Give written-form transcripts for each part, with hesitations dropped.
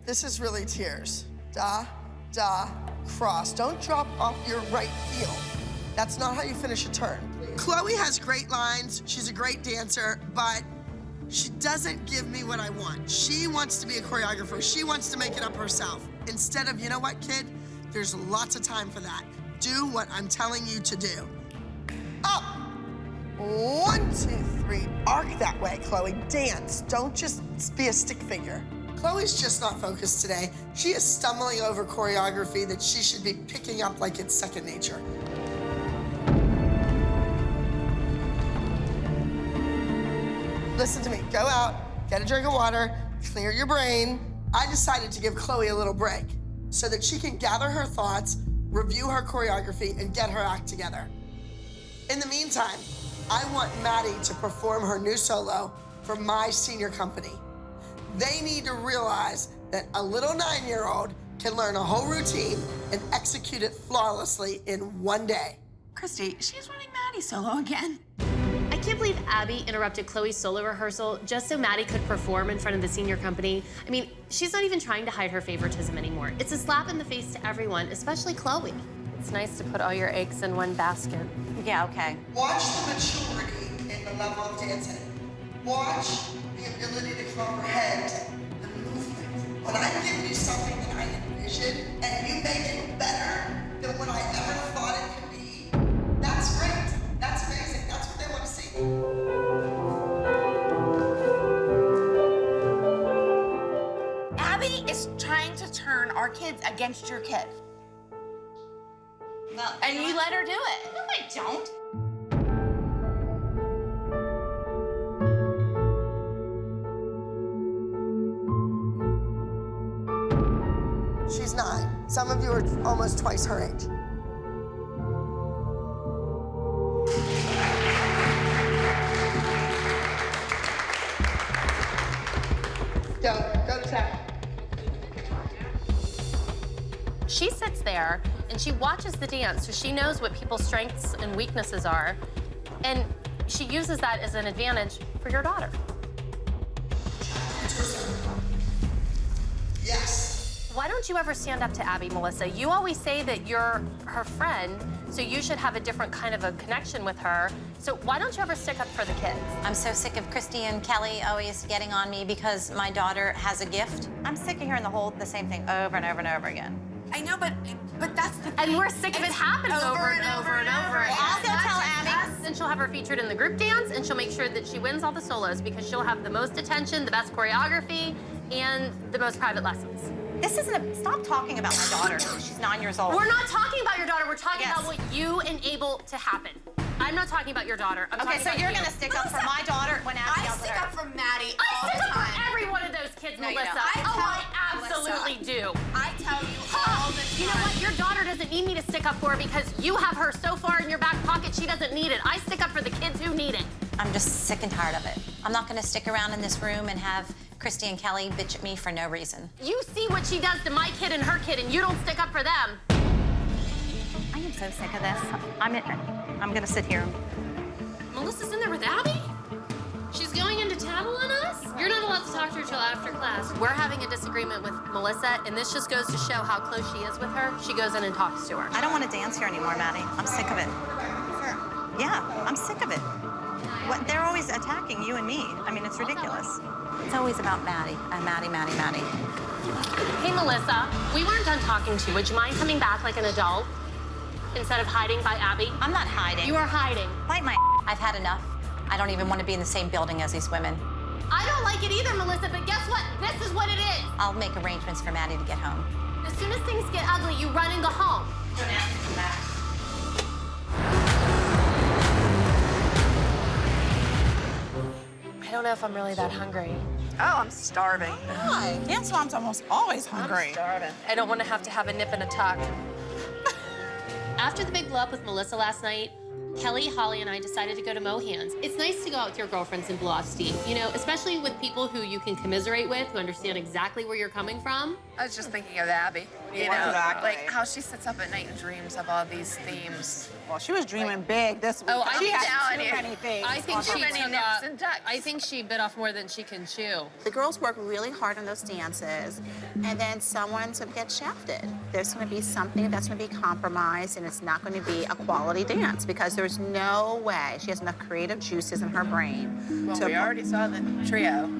This is really tears. Da, da, cross. Don't drop off your right heel. That's not how you finish a turn. Chloe has great lines. She's a great dancer, but she doesn't give me what I want. She wants to be a choreographer. She wants to make it up herself. Instead of, you know what, kid? There's lots of time for that. Do what I'm telling you to do. Up. 1, 2, 3. Arc that way, Chloe. Dance. Don't just be a stick figure. Chloe's just not focused today. She is stumbling over choreography that she should be picking up like it's second nature. Listen to me. Go out, get a drink of water, clear your brain. I decided to give Chloe a little break so that she can gather her thoughts, review her choreography, and get her act together. In the meantime, I want Maddie to perform her new solo for my senior company. They need to realize that a little 9-year-old can learn a whole routine and execute it flawlessly in one day. Christy, she's running Maddie's solo again. I can't believe Abby interrupted Chloe's solo rehearsal just so Maddie could perform in front of the senior company. I mean, she's not even trying to hide her favoritism anymore. It's a slap in the face to everyone, especially Chloe. It's nice to put all your eggs in one basket. Yeah, okay. Watch the maturity in the level of dancing. Watch the ability to comprehend the movement. When I give you something that I envision and you make it better than what I ever thought it could be, that's great. That's amazing. That's what they want to see. Abby is trying to turn our kids against your kid. Well, And you let her do it. No, I don't. She's 9. Some of you are almost twice her age. Go to tap. She sits there and she watches the dance, so she knows what people's strengths and weaknesses are, and she uses that as an advantage for your daughter. Yes. Why don't you ever stand up to Abby, Melissa? You always say that you're her friend, so you should have a different kind of a connection with her. So why don't you ever stick up for the kids? I'm so sick of Christy and Kelly always getting on me because my daughter has a gift. I'm sick of hearing the same thing over and over and over again. I know, but that's the thing. And we're sick of it happening over and over and over. Well, I'll go tell Abby. And she'll have her featured in the group dance, and she'll make sure that she wins all the solos because she'll have the most attention, the best choreography, and the most private lessons. This isn't stop talking about my daughter. She's 9 years old. We're not talking about your daughter. We're talking Yes. about what you enable to happen. I'm not talking about your daughter. I'm Okay, talking so about you're you. gonna stick up for my daughter when Abby I yells at stick her. up for Maddie I all stick the up for time. every one of those kids, No, you Melissa. don't. I absolutely do. I tell you all the time. You know what? Your daughter doesn't need me to stick up for her because you have her so far in your back pocket, she doesn't need it. I stick up for the kids who need it. I'm just sick and tired of it. I'm not gonna stick around in this room and have Christy and Kelly bitch at me for no reason. You see what she does to my kid and her kid, and you don't stick up for them. I am so sick of this. I'm gonna sit here. Melissa's in there with Abby? She's going into tattle on us? You're not allowed to talk to her till after class. We're having a disagreement with Melissa, and this just goes to show how close she is with her. She goes in and talks to her. I don't want to dance here anymore, Maddie. I'm sick of it. Yeah, I'm sick of it. What, they're always attacking you and me. I mean, it's ridiculous. It's always about Maddie. Maddie. Hey, Melissa, we weren't done talking to you. Would you mind coming back like an adult instead of hiding by Abby? I'm not hiding. You are hiding. Bite my I've had enough. I don't even want to be in the same building as these women. I don't like it either, Melissa, but guess what? This is what it is. I'll make arrangements for Maddie to get home. As soon as things get ugly, you run and go home. I don't know if I'm really that hungry. Oh, I'm starving. Hi. Dance mom's almost always hungry. I don't want to have a nip and a tuck. After the big blow up with Melissa last night, Kelly, Holly, and I decided to go to Mohan's. It's nice to go out with your girlfriends and blow off steam, you know, especially with people who you can commiserate with, who understand exactly where you're coming from. I was just thinking of Abby. You know, like how she sits up at night and dreams of all these themes. Well, she was dreaming big this week. Oh, I she think had down too here. many things. I think on she her many took nips off, and tucks. I think she bit off more than she can chew. The girls work really hard on those dances, and then someone's gonna get shafted. There's gonna be something that's gonna be compromised, and it's not gonna be a quality dance because there's no way she has enough creative juices in her brain. Well, we already saw the trio.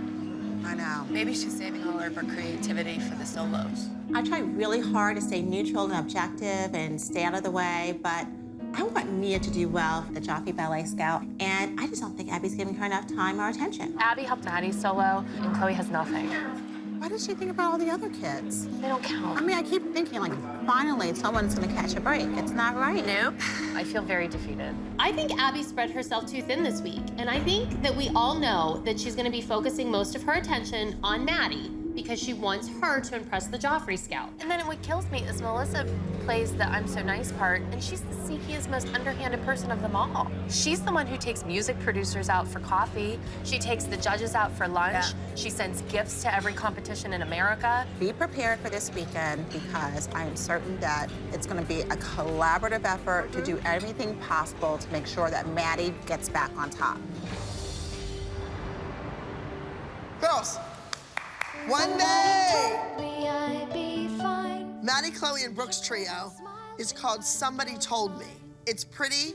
I know. Maybe she's saving all of her creativity for the solos. I try really hard to stay neutral and objective and stay out of the way, but I want Mia to do well for the Joffrey Ballet Scout, and I just don't think Abby's giving her enough time or attention. Abby helped Maddie solo, and Chloe has nothing. Why does she think about all the other kids? They don't count. I mean, I keep thinking, like, finally someone's gonna catch a break. It's not right. Nope. I feel very defeated. I think Abby spread herself too thin this week, and I think that we all know that she's gonna be focusing most of her attention on Maddie because she wants her to impress the Joffrey Scout. And then what kills me is Melissa plays the I'm so nice part, and she's the sneakiest, most underhanded person of them all. She's the one who takes music producers out for coffee. She takes the judges out for lunch. Yeah. She sends gifts to every competition in America. Be prepared for this weekend because I am certain that it's going to be a collaborative effort to do everything possible to make sure that Maddie gets back on top. Girls, one day. Maddie, Chloe, and Brooke's trio is called Somebody Told Me. It's pretty,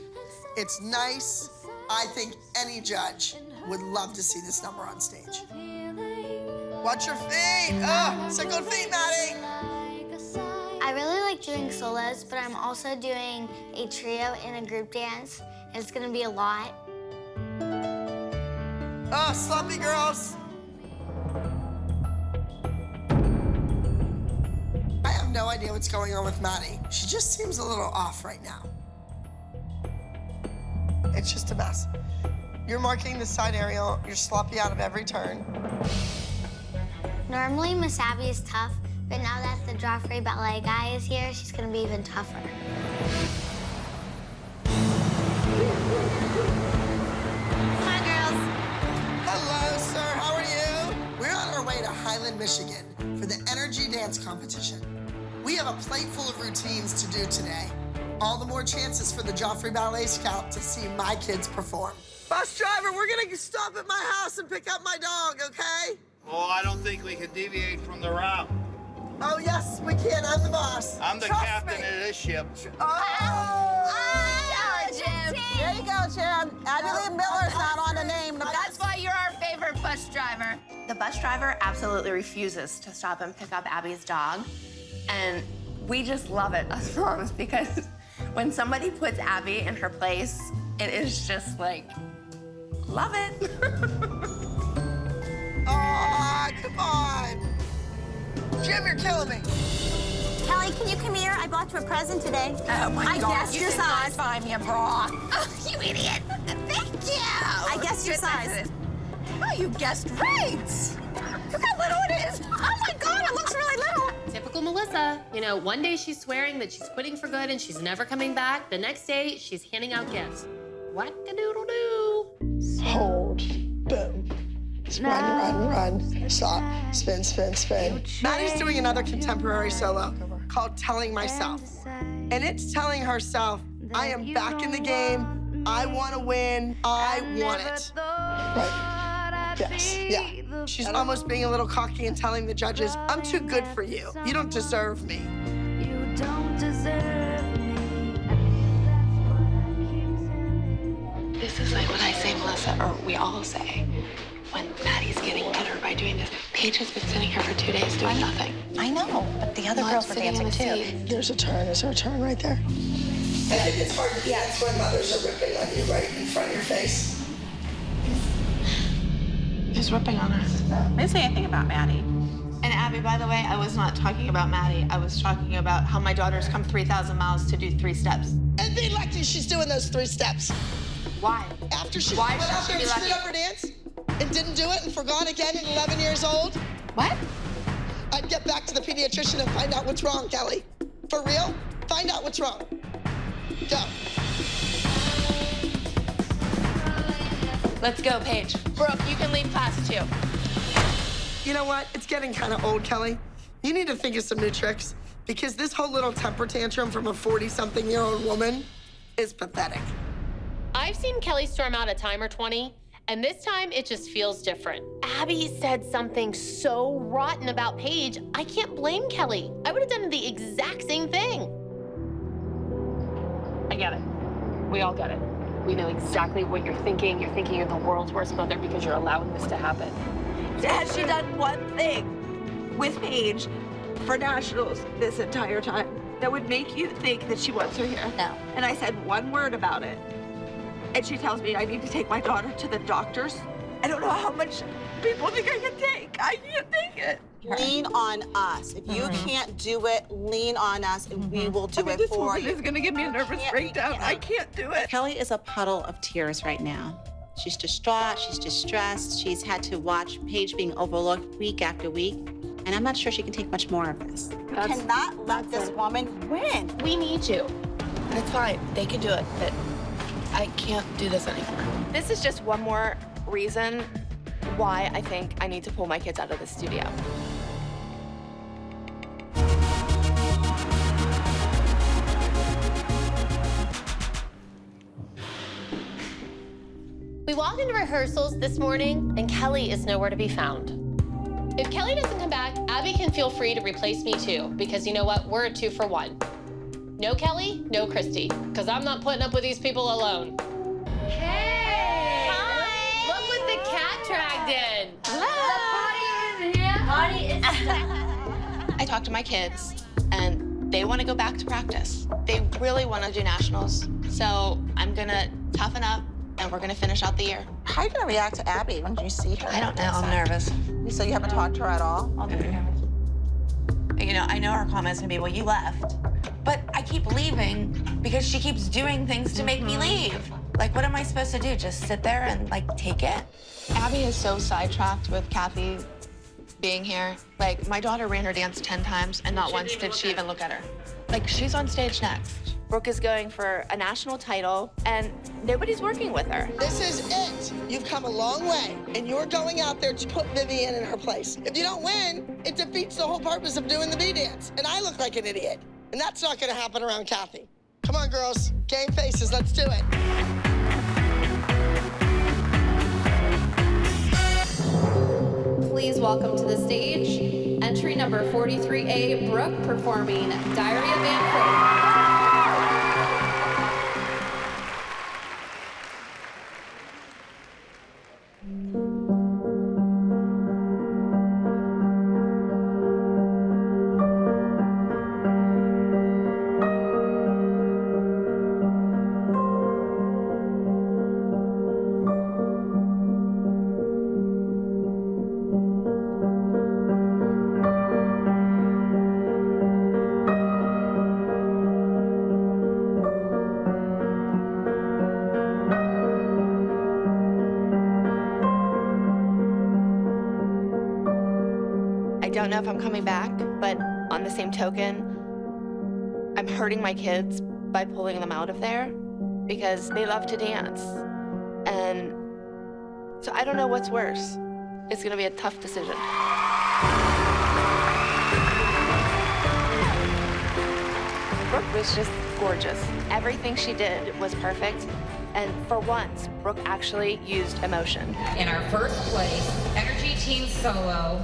it's nice. I think any judge would love to see this number on stage. Watch your feet. Sick on feet, Maddie. I really like doing solos, but I'm also doing a trio and a group dance, and it's gonna be a lot. Sloppy girls. I have no idea what's going on with Maddie. She just seems a little off right now. It's just a mess. You're marking the side aerial. You're sloppy out of every turn. Normally, Miss Abby is tough, but now that the Joffrey Ballet guy is here, she's gonna be even tougher. Hi, girls. Hello, sir. How are you? We're on our way to Highland, Michigan for the Energy Dance Competition. We have a plate full of routines to do today. All the more chances for the Joffrey Ballet Scout to see my kids perform. Bus driver, we're gonna stop at my house and pick up my dog, okay? Oh, I don't think we can deviate from the route. Oh, yes, we can. I'm the boss. I'm the Trust captain me. of this ship. There you go, Jim. Abby Lee Miller's not on the name. That's why you're our favorite bus driver. The bus driver absolutely refuses to stop and pick up Abby's dog. And we just love it, us moms, because when somebody puts Abby in her place, it is just like, love it. Aw, come on. Jim, you're killing me. Kelly, can you come here? I bought you a present today. Oh my I God. guessed You your did not size. buy me a bra. Oh, you idiot. Thank you. I guessed your size. Oh, you guessed right. Look how little it is. Oh my God, it looks really little. Typical Melissa. You know, one day she's swearing that she's quitting for good and she's never coming back. The next day, she's handing out gifts. Whack-a-doodle-doo. Hold. Boom. Run. Stop. Spin, spin, spin. Maddie's doing another contemporary solo called Telling Myself. And it's telling herself, I am back in the game. I want to win. I want it. Right. Yes. Yeah. She's almost being a little cocky and telling the judges, I'm too good for you. You don't deserve me. You don't deserve me. This is like what I say, Melissa, or we all say, when Maddie's getting better by doing this. Paige has been sitting here for 2 days doing nothing. I know, but the other girls were dancing too. There's a turn. Is there a turn right there? I think it's hard to dance when mothers are ripping on you right in front of your face. Who's ripping on us? I didn't say anything about Maddie. And Abby, by the way, I was not talking about Maddie. I was talking about how my daughter's come 3,000 miles to do 3 steps. And be lucky she's doing those 3 steps. Why? After she Why went out should there she and be screwed up her dance and didn't do it and forgot again at 11 years old, What? I'd get back to the pediatrician and find out what's wrong, Kelly. For real? Find out what's wrong. Go. Let's go, Paige. Brooke, you can lead class too. You know what? It's getting kind of old, Kelly. You need to think of some new tricks because this whole little temper tantrum from a 40-something-year-old woman is pathetic. I've seen Kelly storm out a time or 20, and this time it just feels different. Abby said something so rotten about Paige, I can't blame Kelly. I would have done the exact same thing. I get it. We all get it. We know exactly what you're thinking. You're thinking you're the world's worst mother because you're allowing this to happen. Has she done one thing with Paige for nationals this entire time that would make you think that she wants her here? No. And I said one word about it. And she tells me I need to take my daughter to the doctors. I don't know how much people think I can take. I can't take it. Lean on us. If you can't do it, lean on us and we will do it this for woman you. is gonna give me a nervous breakdown. I can't do it. Kelly is a puddle of tears right now. She's distraught, she's distressed, she's had to watch Paige being overlooked week after week, and I'm not sure she can take much more of this. You cannot let this woman win. We need you. It's fine. They can do it, but I can't do this anymore. This is just one more reason why I think I need to pull my kids out of the studio. We walk into rehearsals this morning, and Kelly is nowhere to be found. If Kelly doesn't come back, Abby can feel free to replace me too, because you know what? We're a 2-for-1. No Kelly, no Christy, because I'm not putting up with these people alone. Hey! Hi! Look what the cat dragged in. I talked to my kids, and they want to go back to practice. They really want to do nationals, so I'm gonna toughen up, and we're gonna finish out the year. How are you gonna react to Abby when you see her? I don't know. I'm nervous. So you haven't talked to her at all? You know, I know her comment's gonna be, well, you left. But I keep leaving because she keeps doing things to make me leave. Like, what am I supposed to do? Just sit there and, like, take it? Abby is so sidetracked with Kathy being here. Like, my daughter ran her dance 10 times, and not once did she even look at her. Like, she's on stage next. Brooke is going for a national title, and nobody's working with her. This is it. You've come a long way, and you're going out there to put Vivian in her place. If you don't win, it defeats the whole purpose of doing the B dance, and I look like an idiot. And that's not gonna happen around Kathy. Come on, girls. Game faces, let's do it. Please welcome to the stage, entry number 43A, Brooke, performing Diary of Anne Frank. I don't know if I'm coming back, but on the same token, I'm hurting my kids by pulling them out of there because they love to dance. And so I don't know what's worse. It's gonna be a tough decision. Brooke was just gorgeous. Everything she did was perfect. And for once, Brooke actually used emotion. In our first place, Energy Teen Solo,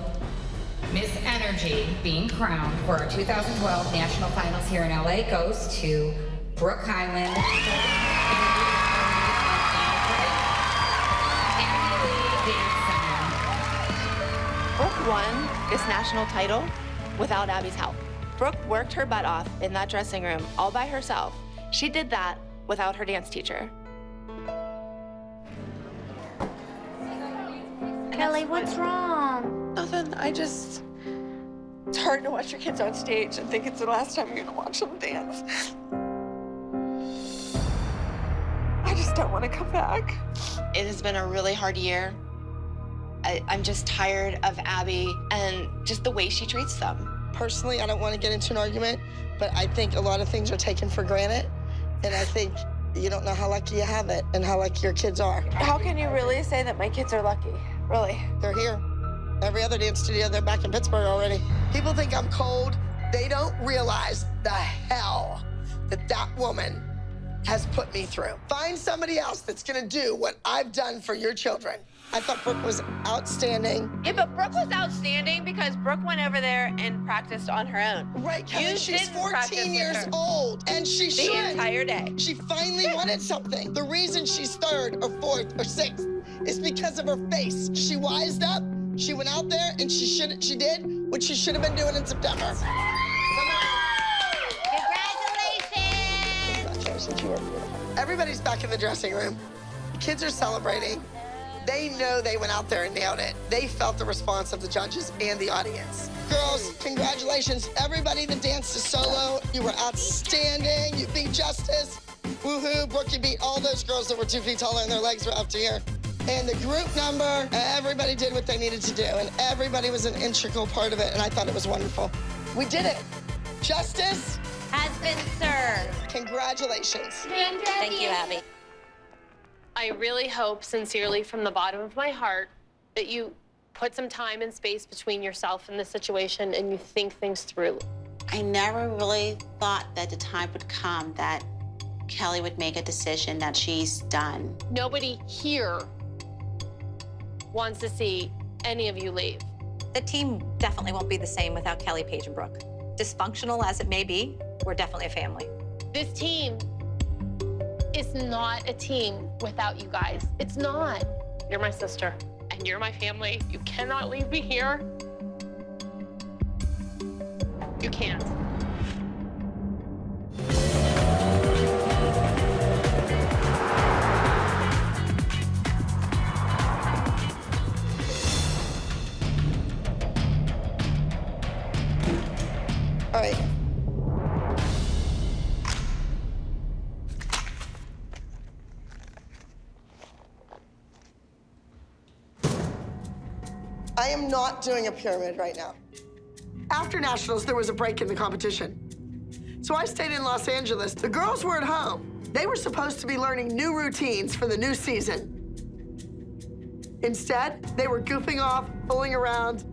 Miss Energy, being crowned for our 2012 National Finals here in LA, goes to Brooke Highland. Brooke won this national title without Abby's help. Brooke worked her butt off in that dressing room all by herself. She did that without her dance teacher. Kelly, what's wrong? Nothing, it's hard to watch your kids on stage and think it's the last time you're gonna watch them dance. I just don't want to come back. It has been a really hard year. I'm just tired of Abby and just the way she treats them. Personally, I don't want to get into an argument, but I think a lot of things are taken for granted. And I think You don't know how lucky you have it and how lucky your kids are. How can you really say that my kids are lucky? Really? They're here. Every other dance studio, they're back in Pittsburgh already. People think I'm cold. They don't realize the hell that woman has put me through. Find somebody else that's gonna do what I've done for your children. I thought Brooke was outstanding. Yeah, but Brooke was outstanding because Brooke went over there and practiced on her own. Right, Kelly, she's didn't practice 14 with years her. old, and she should. The entire day. She finally wanted something. The reason she's 3rd or 4th or 6th is because of her face. She wised up, she went out there, and she did what she should have been doing in September. Congratulations, you are beautiful. Everybody's back in the dressing room. The kids are celebrating. They know they went out there and nailed it. They felt the response of the judges and the audience. Girls, congratulations. Everybody that danced to solo, you were outstanding. You beat Justice. Woohoo, Brooke, you beat all those girls that were 2 feet taller and their legs were up to here. And the group number, everybody did what they needed to do, and everybody was an integral part of it, and I thought it was wonderful. We did it. Justice Has been served. Congratulations. Thank you, Abby. I really hope, sincerely, from the bottom of my heart, that you put some time and space between yourself and the situation and you think things through. I never really thought that the time would come that Kelly would make a decision that she's done. Nobody here wants to see any of you leave. The team definitely won't be the same without Kelly, Paige, and Brooke. Dysfunctional as it may be, we're definitely a family. This team is not a team without you guys. It's not. You're my sister, and you're my family. You cannot leave me here. You can't. All right. I am not doing a pyramid right now. After Nationals, there was a break in the competition. So I stayed in Los Angeles. The girls were at home. They were supposed to be learning new routines for the new season. Instead, they were goofing off, fooling around.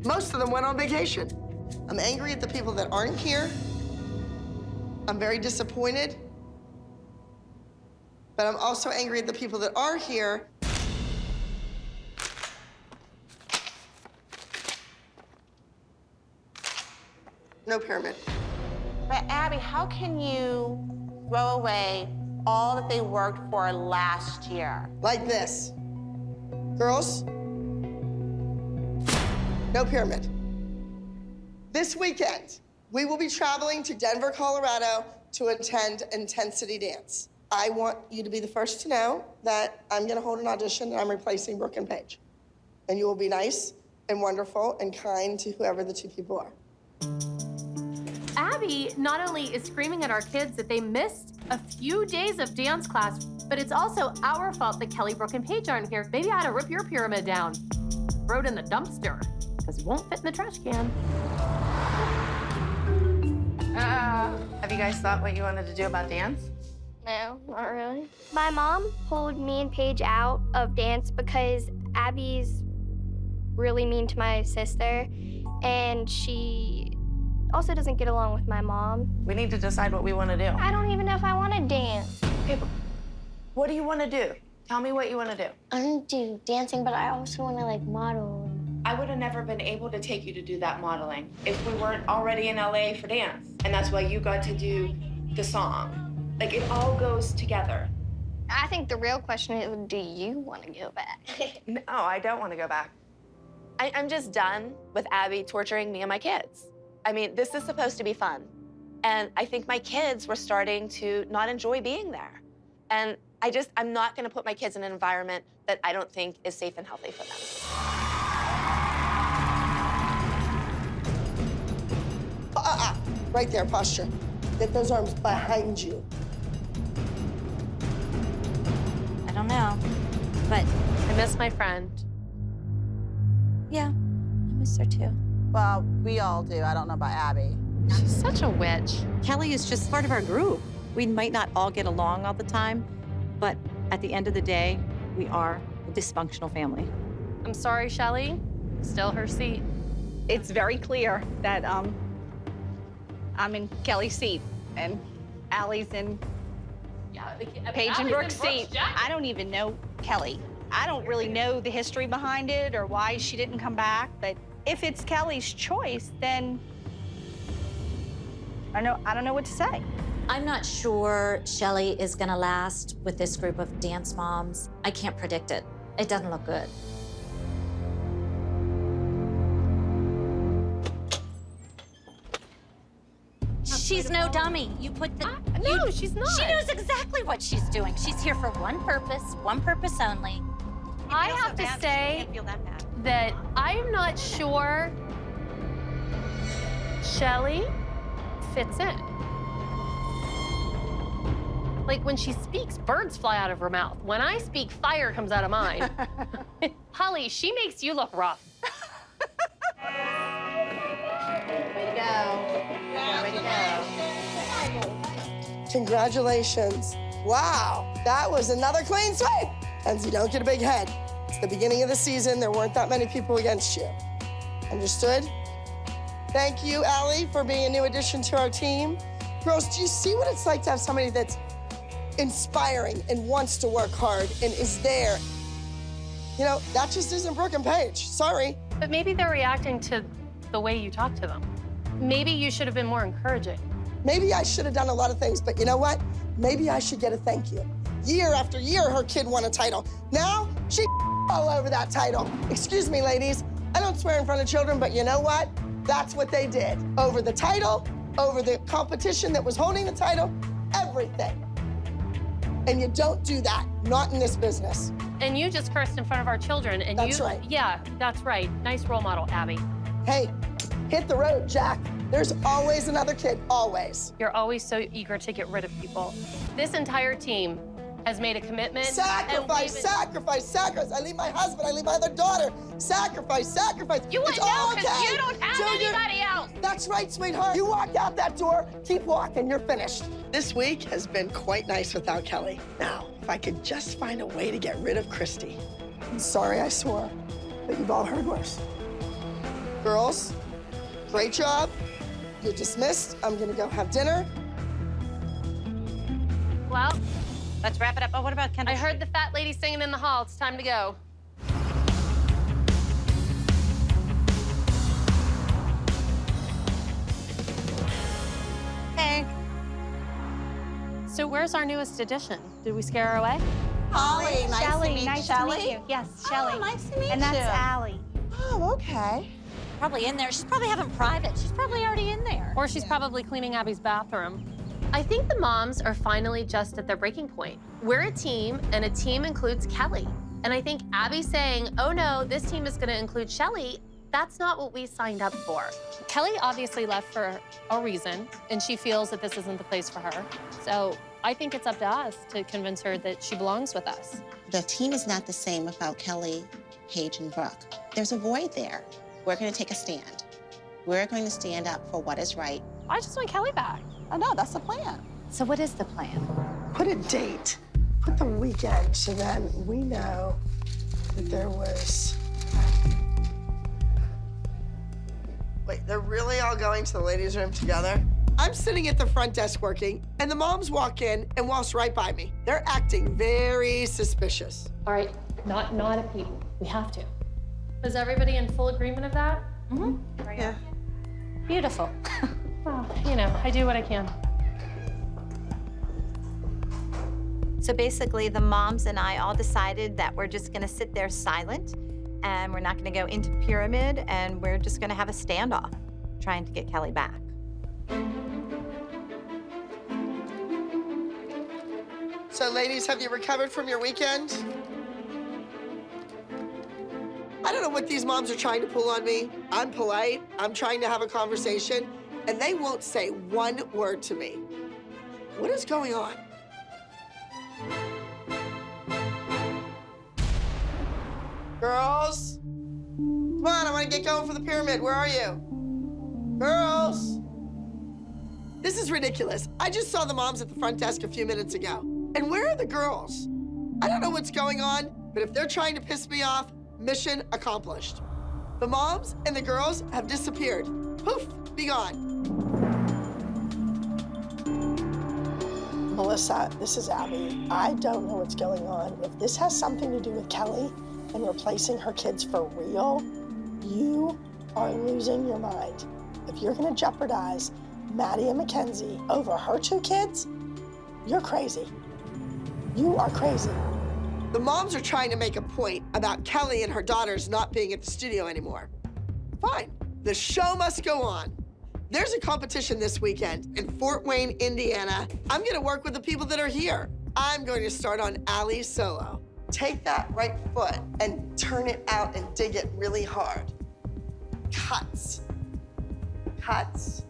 Most of them went on vacation. I'm angry at the people that aren't here. I'm very disappointed. But I'm also angry at the people that are here. No pyramid. But Abby, how can you throw away all that they worked for last year? Like this. Girls, no pyramid. This weekend, we will be traveling to Denver, Colorado to attend Intensity Dance. I want you to be the first to know that I'm gonna hold an audition and I'm replacing Brooke and Paige. And you will be nice and wonderful and kind to whoever the 2 people are. Abby not only is screaming at our kids that they missed a few days of dance class, but it's also our fault that Kelly, Brooke, and Paige aren't here. Maybe I ought to rip your pyramid down, throw it in the dumpster, because it won't fit in the trash can. Have you guys thought what you wanted to do about dance? No, not really. My mom pulled me and Paige out of dance because Abby's really mean to my sister, and she also doesn't get along with my mom. We need to decide what we want to do. I don't even know if I want to dance. Okay, but what do you want to do? Tell me what you want to do. I want to do dancing, but I also want to like model. I would have never been able to take you to do that modeling if we weren't already in LA for dance. And that's why you got to do the song. Like, it all goes together. I think the real question is, do you want to go back? No, I don't want to go back. I'm just done with Abby torturing me and my kids. I mean, this is supposed to be fun. And I think my kids were starting to not enjoy being there. And I'm not going to put my kids in an environment that I don't think is safe and healthy for them. Right there, posture. Get those arms behind you. I don't know, but I miss my friend. yeah, I miss her too. Well, we all do. I don't know about Abby. She's such a witch. Kelly is just part of our group. We might not all get along all the time, but at the end of the day, we are a dysfunctional family. I'm sorry, Shelly. Still her seat. It's very clear that I'm in Kelly's seat and Allie's in Paige and Brooke's seat. I don't even know Kelly. I don't really know the history behind it or why she didn't come back, but if it's Kelly's choice, then I don't know what to say. I'm not sure Shelly is gonna last with this group of dance moms. I can't predict it. It doesn't look good. She's no dummy. You put the... No, she's not. She knows exactly what she's doing. She's here for one purpose only. I have to say that I'm not sure Shelly fits in. Like when she speaks, birds fly out of her mouth. When I speak, fire comes out of mine. Holly, she makes you look rough. Way to go. Way to go. Congratulations. Wow, that was another clean sweep. And you don't get a big head. It's the beginning of the season. There weren't that many people against you. Understood? Thank you, Allie, for being a new addition to our team. Girls, do you see what it's like to have somebody that's inspiring and wants to work hard and is there? You know, that just isn't Brooke and Paige. Sorry. But maybe they're reacting to the way you talk to them. Maybe you should have been more encouraging. Maybe I should have done a lot of things, but you know what? Maybe I should get a thank you. Year after year, her kid won a title. Now, she all over that title. Excuse me, ladies. I don't swear in front of children, but you know what? That's what they did. Over the title, over the competition that was holding the title, everything. And you don't do that, not in this business. And you just cursed in front of our children, and That's right. Yeah, that's right. Nice role model, Abby. Hey, hit the road, Jack. There's always another kid, always. You're always so eager to get rid of people. This entire team has made a commitment. Sacrifice, sacrifice, sacrifice. I leave my husband, I leave my other daughter. Sacrifice, sacrifice. You it's wouldn't know all because okay. you don't have anybody else. That's right, sweetheart. You walk out that door, keep walking, you're finished. This week has been quite nice without Kelly. Now, if I could just find a way to get rid of Christy. I'm sorry I swore, but you've all heard worse. Girls, great job. You're dismissed. I'm gonna go have dinner. Well, Let's wrap it up. Oh, what about Kendall? I heard the fat lady singing in the hall. It's time to go. Hey. So where's our newest addition? Did we scare her away? Holly, nice to meet nice Shelly. to meet you. Yes, Oh, Shelly. nice to meet And that's you. Allie. Oh, okay. Probably in there. She's probably having private. She's probably already in there. Or she's probably cleaning Abby's bathroom. I think the moms are finally just at their breaking point. We're a team, and a team includes Kelly. And I think Abby saying, oh no, this team is gonna include Shelly, that's not what we signed up for. Kelly obviously left for a reason, and she feels that this isn't the place for her. So I think it's up to us to convince her that she belongs with us. The team is not the same without Kelly, Paige, and Brooke. There's a void there. We're going to take a stand. We're going to stand up for what is right. I just want Kelly back. I know, that's the plan. So what is the plan? Put a date. Put the weekend so then we know that there was... Wait, they're really all going to the ladies' room together? I'm sitting at the front desk working, and the moms walk in and waltz right by me. They're acting very suspicious. All right, not a peep. We have to. Is everybody in full agreement of that? Mm-hmm. Yeah. Beautiful. Well, you know, I do what I can. So basically, the moms and I all decided that we're just gonna sit there silent and we're not gonna go into Pyramid and we're just gonna have a standoff trying to get Kelly back. So, ladies, have you recovered from your weekend? I don't know what these moms are trying to pull on me. I'm polite, I'm trying to have a conversation, and they won't say one word to me. What is going on? Girls? Come on, I want to get going for the pyramid. Where are you? Girls? This is ridiculous. I just saw the moms at the front desk a few minutes ago. And where are the girls? I don't know what's going on, but if they're trying to piss me off, mission accomplished. The moms and the girls have disappeared. Poof, be gone. Melissa, this is Abby. I don't know what's going on. If this has something to do with Kelly and replacing her kids for real, you are losing your mind. If you're gonna jeopardize Maddie and Mackenzie over her 2 kids, you're crazy. You are crazy. The moms are trying to make a point about Kelly and her daughters not being at the studio anymore. Fine, the show must go on. There's a competition this weekend in Fort Wayne, Indiana. I'm gonna work with the people that are here. I'm going to start on Ali's solo. Take that right foot and turn it out and dig it really hard. Cuts. Cuts.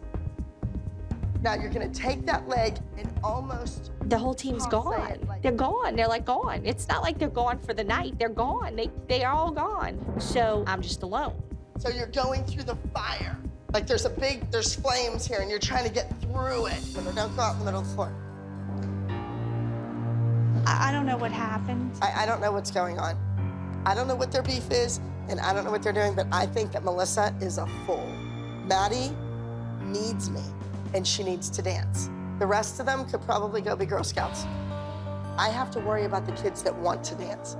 Now you're gonna take that leg and almost... The whole team's gone. They're gone. They're like gone. It's not like they're gone for the night. They're gone. They are all gone. So I'm just alone. So you're going through the fire. Like there's flames here and you're trying to get through it. Don't go out in the middle of the floor. I don't know what happened. I don't know what's going on. I don't know what their beef is and I don't know what they're doing, but I think that Melissa is a fool. Maddie needs me and she needs to dance. The rest of them could probably go be Girl Scouts. I have to worry about the kids that want to dance,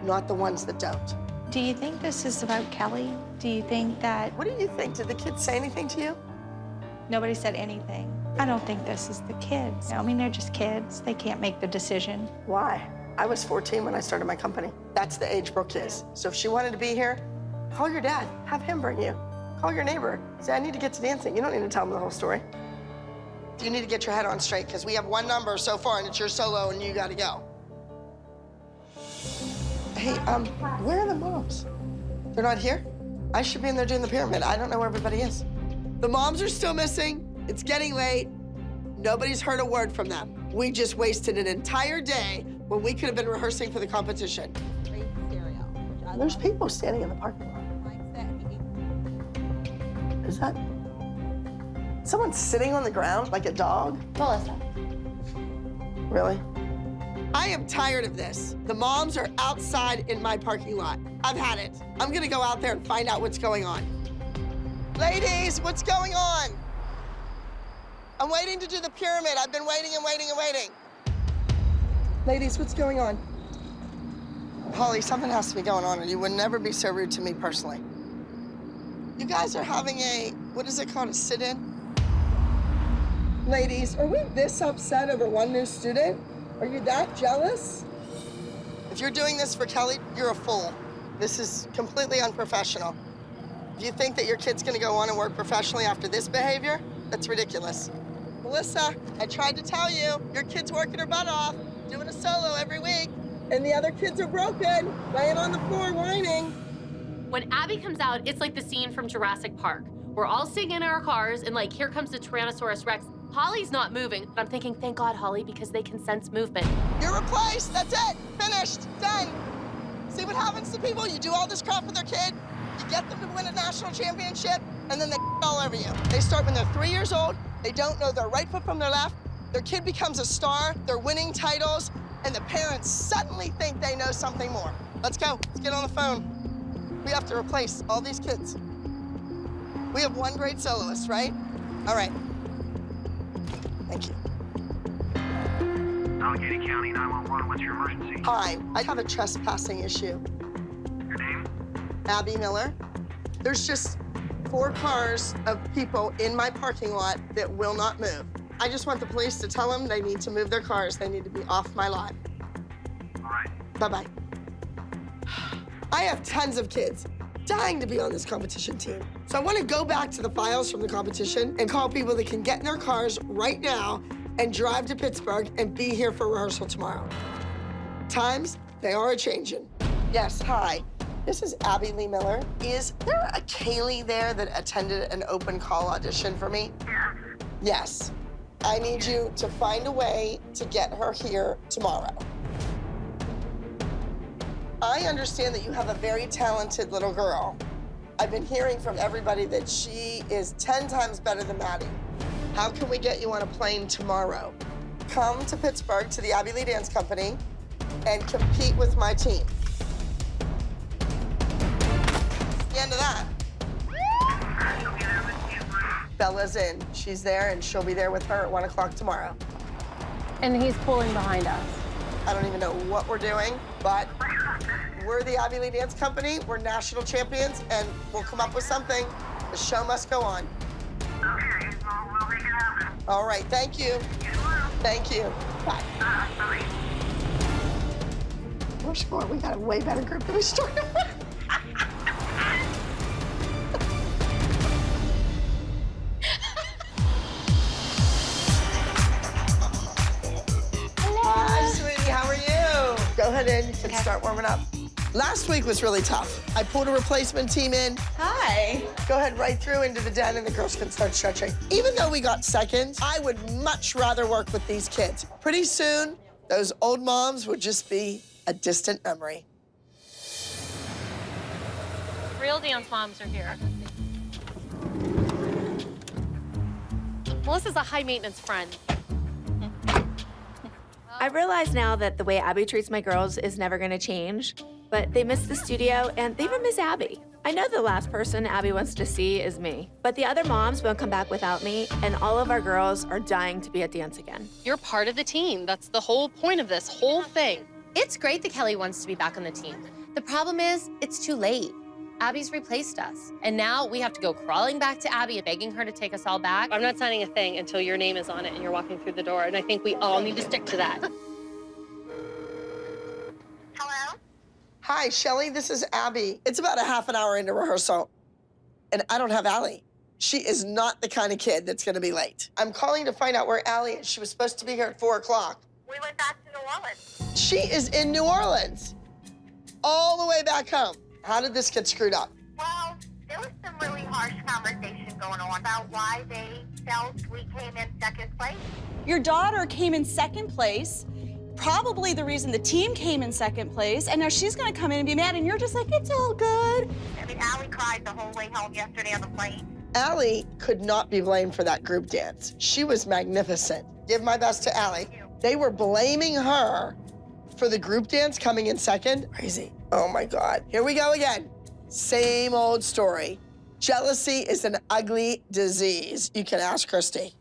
not the ones that don't. Do you think this is about Kelly? Do you think that... What do you think? Did the kids say anything to you? Nobody said anything. I don't think this is the kids. I mean, they're just kids. They can't make the decision. Why? I was 14 when I started my company. That's the age Brooke is. So if she wanted to be here, call your dad. Have him bring you. Call your neighbor. Say, I need to get to dancing. You don't need to tell them the whole story. You need to get your head on straight because we have one number so far and it's your solo and you gotta go. Hey, where are the moms? They're not here? I should be in there doing the pyramid. I don't know where everybody is. The moms are still missing. It's getting late. Nobody's heard a word from them. We just wasted an entire day when we could have been rehearsing for the competition. There's people standing in the parking lot. Is that someone sitting on the ground like a dog? Melissa. Really? I am tired of this. The moms are outside in my parking lot. I've had it. I'm gonna go out there and find out what's going on. Ladies, what's going on? I'm waiting to do the pyramid. I've been waiting and waiting and waiting. Ladies, what's going on? Holly, something has to be going on, and you would never be so rude to me personally. You guys are having a, what is it called, a sit-in? Ladies, are we this upset over one new student? Are you that jealous? If you're doing this for Kelly, you're a fool. This is completely unprofessional. If you think that your kid's gonna go on and work professionally after this behavior, that's ridiculous. Melissa, I tried to tell you, your kid's working her butt off, doing a solo every week, and the other kids are broken, laying on the floor whining. When Abby comes out, it's like the scene from Jurassic Park. We're all sitting in our cars, and like, here comes the Tyrannosaurus Rex. Holly's not moving. I'm thinking, thank God, Holly, because they can sense movement. You're replaced, that's it, finished, done. See what happens to people? You do all this crap for their kid, you get them to win a national championship, and then they all over you. They start when they're 3 years old, they don't know their right foot from their left, their kid becomes a star, they're winning titles, and the parents suddenly think they know something more. Let's go, let's get on the phone. We have to replace all these kids. We have one great soloist, right? All right. Thank you. Allegheny County 911, what's your emergency? Hi, I have a trespassing issue. Your name? Abby Miller. There's just 4 cars of people in my parking lot that will not move. I just want the police to tell them they need to move their cars. They need to be off my lot. All right. Bye-bye. I have tons of kids dying to be on this competition team. So I want to go back to the files from the competition and call people that can get in their cars right now and drive to Pittsburgh and be here for rehearsal tomorrow. Times, they are a-changin'. Yes, hi. This is Abby Lee Miller. Is there a Kaylee there that attended an open call audition for me? Yes. I need you to find a way to get her here tomorrow. I understand that you have a very talented little girl. I've been hearing from everybody that she is 10 times better than Maddie. How can we get you on a plane tomorrow? Come to Pittsburgh to the Abby Lee Dance Company and compete with my team. The end of that. Bella's in. She's there, and she'll be there with her at 1 o'clock tomorrow. And he's pulling behind us. I don't even know what we're doing, but we're the Abby Lee Dance Company. We're national champions, and we'll come up with something. The show must go on. Okay, we'll make it happen. All right, thank you. Thank you. Bye. We're smart. We got a way better group than we started with. Hi, sweetie. How are you? Go ahead in. You can start warming up. Last week was really tough. I pulled a replacement team in. Hi. Go ahead right through into the den and the girls can start stretching. Even though we got second, I would much rather work with these kids. Pretty soon, those old moms would just be a distant memory. Real dance moms are here. Melissa's a high-maintenance friend. I realize now that the way Abby treats my girls is never gonna change, but they miss the studio and they even miss Abby. I know the last person Abby wants to see is me, but the other moms won't come back without me, and all of our girls are dying to be at dance again. You're part of the team. That's the whole point of this whole thing. It's great that Kelly wants to be back on the team. The problem is, it's too late. Abby's replaced us, and now we have to go crawling back to Abby and begging her to take us all back. I'm not signing a thing until your name is on it and you're walking through the door, and I think we all need to stick to that. Hello? Hi, Shelly. This is Abby. It's about a half an hour into rehearsal, and I don't have Allie. She is not the kind of kid that's going to be late. I'm calling to find out where Allie is. She was supposed to be here at 4 o'clock. We went back to New Orleans. She is in New Orleans, all the way back home. How did this get screwed up? Well, there was some really harsh conversation going on about why they felt we came in second place. Your daughter came in second place, probably the reason the team came in second place, and now she's gonna come in and be mad, and you're just like, it's all good. I mean, Allie cried the whole way home yesterday on the plane. Allie could not be blamed for that group dance. She was magnificent. Give my best to Allie. They were blaming her for the group dance coming in second. Crazy. Oh my God. Here we go again. Same old story. Jealousy is an ugly disease. You can ask Christy.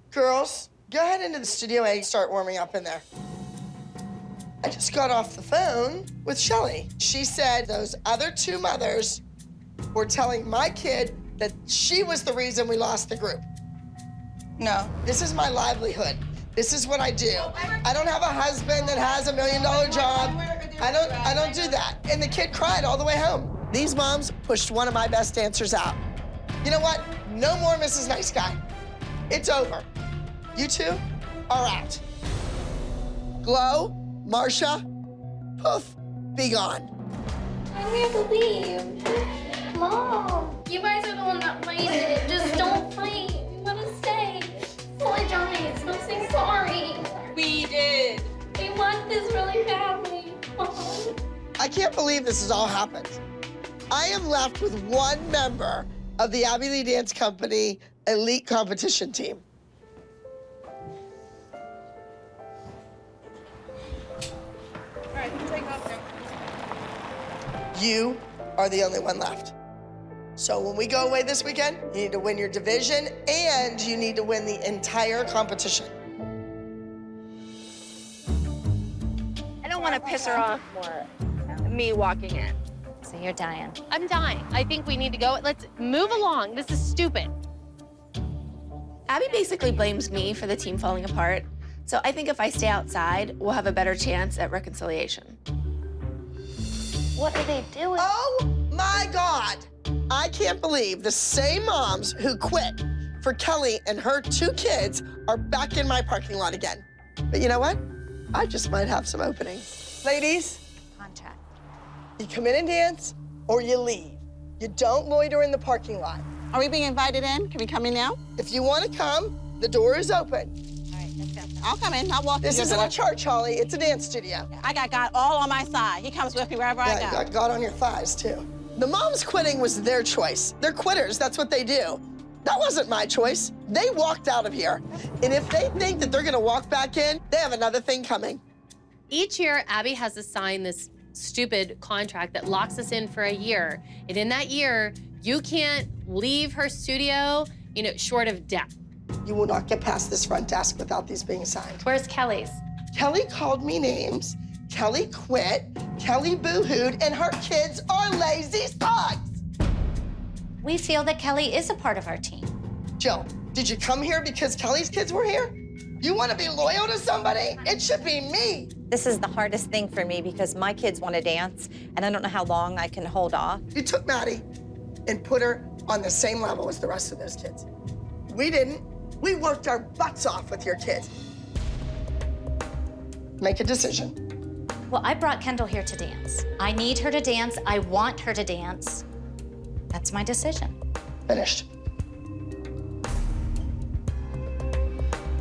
Girls, go ahead into the studio and start warming up in there. I just got off the phone with Shelly. She said those other two mothers were telling my kid that she was the reason we lost the group. No. This is my livelihood. This is what I do. I don't have a husband that has $1 million job. I don't do that. And the kid cried all the way home. These moms pushed one of my best dancers out. You know what? No more Mrs. Nice Guy. It's over. You two are out. Glow, Marsha, poof, be gone. Why do we have to leave? Mom, you guys are the one that fighted. Just don't fight. We want to stay. Apologize. Don't say sorry. We did. We want this really badly. I can't believe this has all happened. I am left with one member of the Abby Lee Dance Company elite competition team. All right, you can take off now. You are the only one left. So when we go away this weekend, you need to win your division and you need to win the entire competition. I don't want to piss her off more. Me walking in. So you're dying. I'm dying. I think we need to go. Let's move along. This is stupid. Abby basically blames me for the team falling apart, so I think if I stay outside, we'll have a better chance at reconciliation. What are they doing? Oh my God. I can't believe the same moms who quit for Kelly and her two kids are back in my parking lot again. But you know what? I just might have some openings. Ladies, Contract. you come in and dance or you leave. You don't loiter in the parking lot. Are we being invited in? Can we come in now? If you want to come, the door is open. All right, let's go. I'll come in. I'll walk This through isn't the a church, Holly. It's a dance studio. I got God all on my side. He comes with me wherever I Yeah, go. you got God on your thighs, too. The moms quitting was their choice. They're quitters. That's what they do. That wasn't my choice. They walked out of here. And if they think that they're gonna walk back in, they have another thing coming. Each year, Abby has to sign this stupid contract that locks us in for a year. And in that year, you can't leave her studio, short of death. You will not get past this front desk without these being signed. Where's Kelly's? Kelly called me names. Kelly quit. Kelly boo-hooed, and her kids are lazy slugs. We feel that Kelly is a part of our team. Jill, did you come here because Kelly's kids were here? You want to be loyal to somebody? It should be me. This is the hardest thing for me because my kids want to dance, and I don't know how long I can hold off. You took Maddie and put her on the same level as the rest of those kids. We didn't. We worked our butts off with your kids. Make a decision. Well, I brought Kendall here to dance. I need her to dance. I want her to dance. That's my decision. Finished.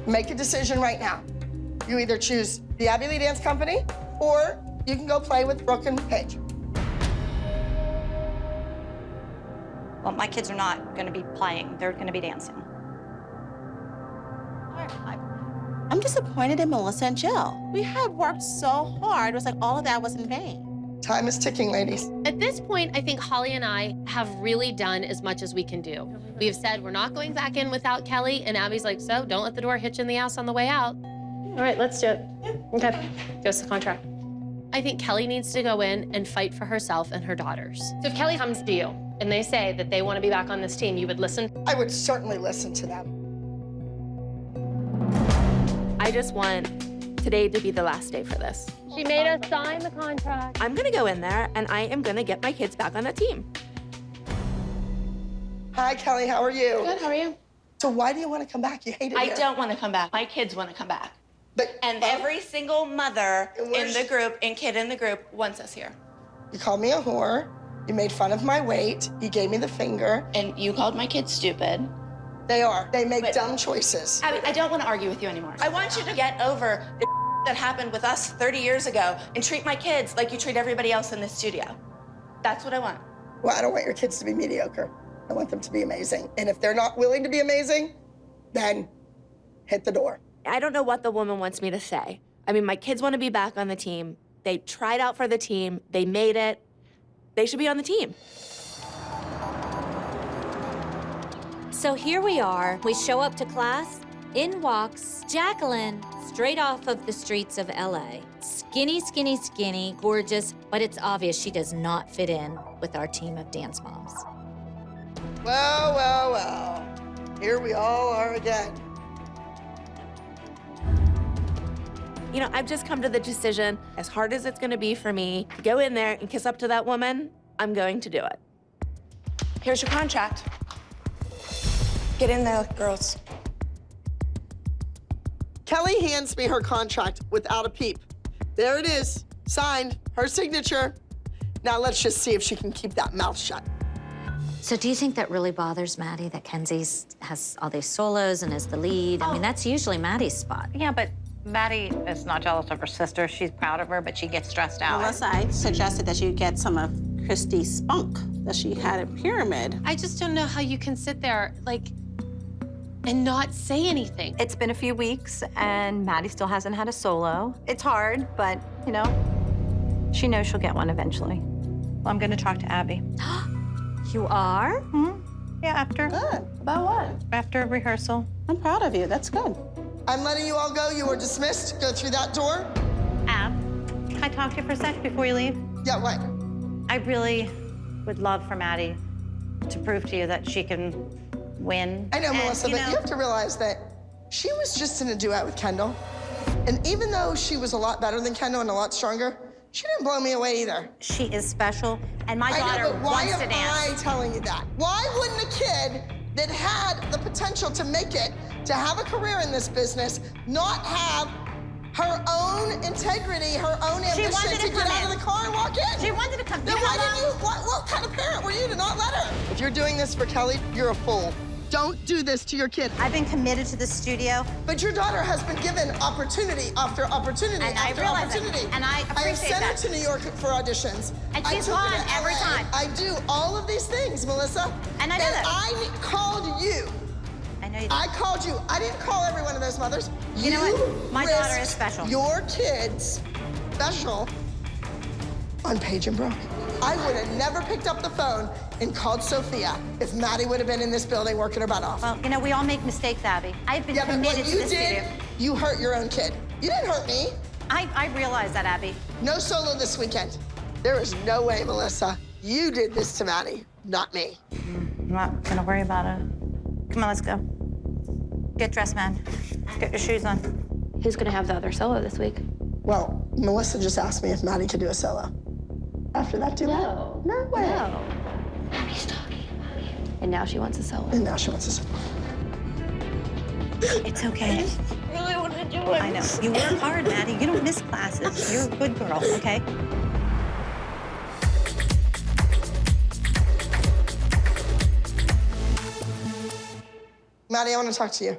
Make a decision right now. You either choose the Abby Lee Dance Company, or you can go play with Brooke and Paige. Well, my kids are not going to be playing. They're going to be dancing. I'm disappointed in Melissa and Jill. We had worked so hard. It was like all of that was in vain. Time is ticking, ladies. At this point, I think Holly and I have really done as much as we can do. We have said we're not going back in without Kelly, and Abby's like, so don't let the door hit you in the ass on the way out. All right, let's do it. Okay, goes the contract. I think Kelly needs to go in and fight for herself and her daughters. So if Kelly comes to you and they say that they want to be back on this team, you would listen? I would certainly listen to them. I just want today to be the last day for this. She made us sign the contract. I'm gonna go in there and I am gonna get my kids back on that team. Hi, Kelly, how are you? Good, how are you? So why do you want to come back? You hate it I here. don't want to come back. My kids want to come back. But, and every single mother in where's- the group and kid in the group wants us here. You called me a whore. You made fun of my weight. You gave me the finger. And you called my kids stupid. They are. They make dumb choices. Abby, I don't want to argue with you anymore. I want you to get over the that happened with us 30 years ago and treat my kids like you treat everybody else in this studio. That's what I want. Well, I don't want your kids to be mediocre. I want them to be amazing. And if they're not willing to be amazing, then hit the door. I don't know what the woman wants me to say. I mean, my kids want to be back on the team. They tried out for the team. They made it. They should be on the team. So here we are. We show up to class. In walks Jacqueline, straight off of the streets of LA. Skinny, skinny, skinny, gorgeous, but it's obvious she does not fit in with our team of dance moms. Well, well, well. Here we all are again. You know, I've just come to the decision, as hard as it's gonna be for me to go in there and kiss up to that woman, I'm going to do it. Here's your contract. Get in there, girls. Kelly hands me her contract without a peep. There it is, signed, her signature. Now let's just see if she can keep that mouth shut. So do you think that really bothers Maddie, that Kenzie has all these solos and is the lead? I mean, that's usually Maddie's spot. Yeah, but Maddie is not jealous of her sister. She's proud of her, but she gets stressed out. Melissa, I suggested that you get some of Christy's spunk that she had at Pyramid. I just don't know how you can sit there, and not say anything. It's been a few weeks, and Maddie still hasn't had a solo. It's hard, but, she knows she'll get one eventually. Well, I'm going to talk to Abby. You are? Yeah, after. Good. About what? After rehearsal. I'm proud of you. That's good. I'm letting you all go. You are dismissed. Go through that door. Ab, can I talk to you for a sec before you leave? Yeah, what? I really would love for Maddie to prove to you that she can win. I know, And, Melissa, but you have to realize that she was just in a duet with Kendall. And even though she was a lot better than Kendall and a lot stronger, she didn't blow me away either. She is special, and my I daughter know, but why wants to am dance. I telling you that? Why wouldn't a kid that had the potential to make it, to have a career in this business, not have her own integrity, her own ambition to get out of the car and walk in? She wanted to come. Then why didn't you, what kind of parent were you to not let her? If you're doing this for Kelly, you're a fool. Don't do this to your kid. I've been committed to the studio. But your daughter has been given opportunity after opportunity And I after realize it. opportunity. And I have appreciate sent her that. to New York for auditions. And I she's took her gone to every LA. time. I do all of these things, Melissa. And I know that. I called you. I know you did. I called you. I didn't call every one of those mothers. You know what? My daughter risked is special. Your kids special on Paige and Brooke. I would have never picked up the phone and called Sophia if Maddie would have been in this building working her butt off. Well, you know, we all make mistakes, Abby. I've been Yeah, but committed what to you this did, studio. you hurt your own kid. You didn't hurt me. I realize that, Abby. No solo this weekend. There is no way, Melissa. You did this to Maddie, not me. I'm not gonna worry about it. Come on, let's go. Get dressed, man. Get your shoes on. Who's gonna have the other solo this week? Well, Melissa just asked me if Maddie could do a solo. After that, do No. No way. No. Abby's talking about you. And now she wants a solo. And now she wants a solo. It's okay. I really want to do it. I know. You work hard, Maddie. You don't miss classes. You're a good girl, okay? Maddie, I want to talk to you.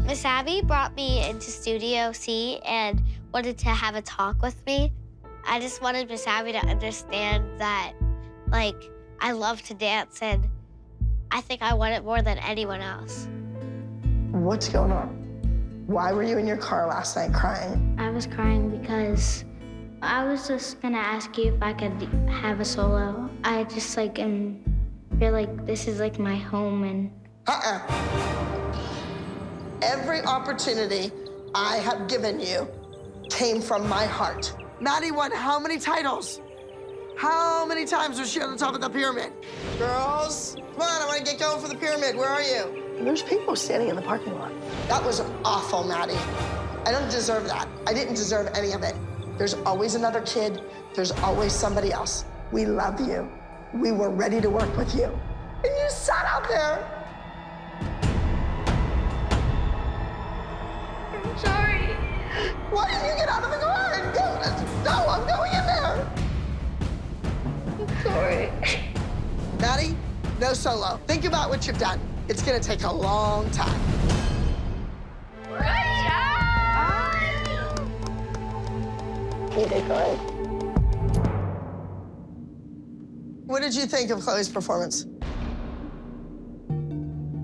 Miss Abby brought me into Studio C and wanted to have a talk with me. I just wanted Miss Abby to understand that, like, I love to dance and I think I want it more than anyone else. What's going on? Why were you in your car last night crying? I was crying because I was just gonna ask you if I could have a solo. I just feel like this is like my home and Every opportunity I have given you came from my heart. Maddie won how many titles? How many times was she on the top of the pyramid? Girls, come on, I want to get going for the pyramid. Where are you? There's people standing in the parking lot. That was awful, Maddie. I don't deserve that. I didn't deserve any of it. There's always another kid. There's always somebody else. We love you. We were ready to work with you. And you sat out there. I'm sorry. Why didn't you get out of the car and go? No, I'm going in there. I'm sorry. Maddie, no solo. Think about what you've done. It's gonna take a long time. You did good. What did you think of Chloe's performance?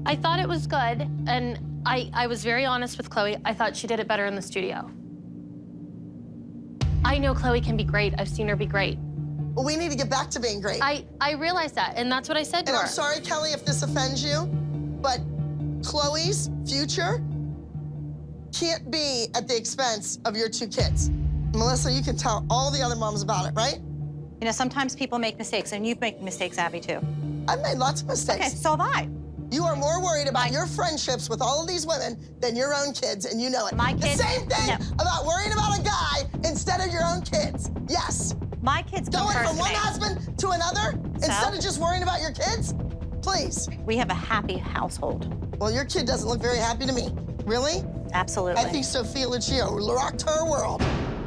I thought it was good, and I was very honest with Chloe. I thought she did it better in the studio. I know Chloe can be great. I've seen her be great. Well, we need to get back to being great. I realize that, and that's what I said to And her. I'm sorry, Kelly, if this offends you, but Chloe's future can't be at the expense of your two kids. Melissa, you can tell all the other moms about it, right? You know, sometimes people make mistakes, and you make mistakes, Abby, too. I've made lots of mistakes. Okay, so have I. You are more worried about your friendships with all of these women than your own kids, and you know it. My kids- The same thing about worrying about a guy instead of your own kids. Yes. My kids come Going first from to one me. husband to another instead of just worrying about your kids? Please. We have a happy household. Well, your kid doesn't look very happy to me. Really? Absolutely. I think Sophia Lucio rocked her world.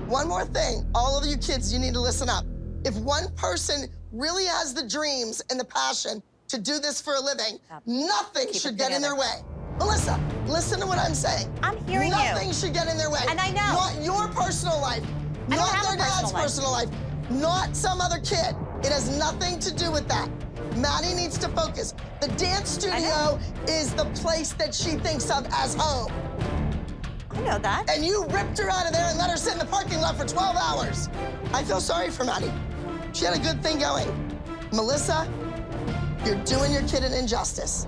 One more thing, all of you kids, you need to listen up. If one person really has the dreams and the passion to do this for a living, nothing should get in their way. Melissa, listen to what I'm saying. I'm hearing you. Nothing should get in their way. And I know. Not your personal life. I don't Not have their a dad's personal personal life. Not some other kid. It has nothing to do with that. Maddie needs to focus. The dance studio is the place that she thinks of as home. I know that. And you ripped her out of there and let her sit in the parking lot for 12 hours. I feel sorry for Maddie. She had a good thing going. Melissa, you're doing your kid an injustice.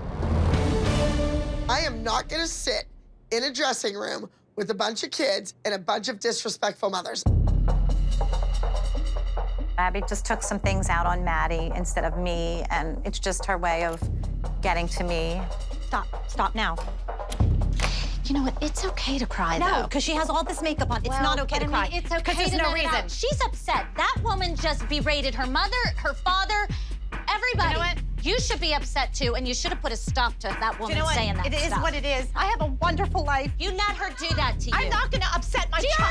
I am not gonna sit in a dressing room with a bunch of kids and a bunch of disrespectful mothers. Abby just took some things out on Maddie instead of me, and it's just her way of getting to me. Stop now. You know what? It's okay to cry, No, though. because she has all this makeup on. It's Well, not okay but to I cry. mean, it's okay there's to no let it reason. out. She's upset. That woman just berated her mother, her father, everybody. You know what? You should be upset, too, and you should have put a stop to that woman saying that It is stuff. what it is. I have a wonderful life. You let her do that to you. I'm not going to upset my Do you child.